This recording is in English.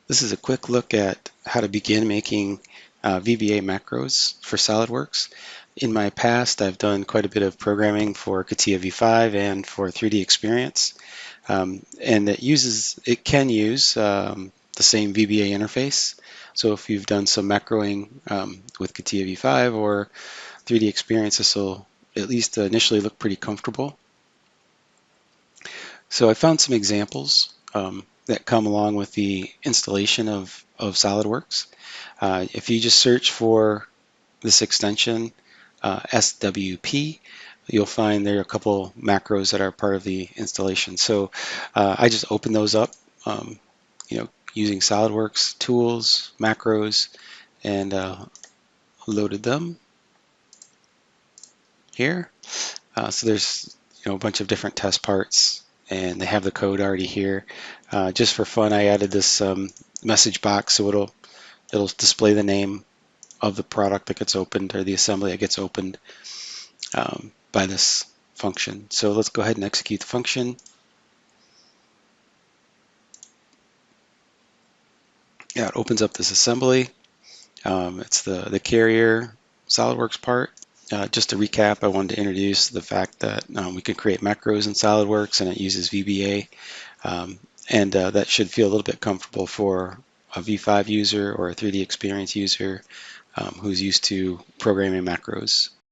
This is a quick look at how to begin making VBA macros for SOLIDWORKS. In my past, I've done quite a bit of programming for CATIA V5 and for 3D Experience, and it can use the same VBA interface. So if you've done some macroing with CATIA V5 or 3D Experience, this will at least initially look pretty comfortable. So I found some examples that come along with the installation of SOLIDWORKS. If you just search for this extension, SWP, you'll find there are a couple macros that are part of the installation. So I just opened those up, using SOLIDWORKS tools, macros, and loaded them here. So there's a bunch of different test parts, and they have the code already here. Just for fun, I added this message box, so it'll display the name of the product that gets opened, or the assembly that gets opened by this function. So let's go ahead and execute the function. Yeah, it opens up this assembly. It's the carrier SOLIDWORKS part. Just to recap, I wanted to introduce the fact that we can create macros in SOLIDWORKS, and it uses VBA, and that should feel a little bit comfortable for a V5 user or a 3D Experience user who's used to programming macros.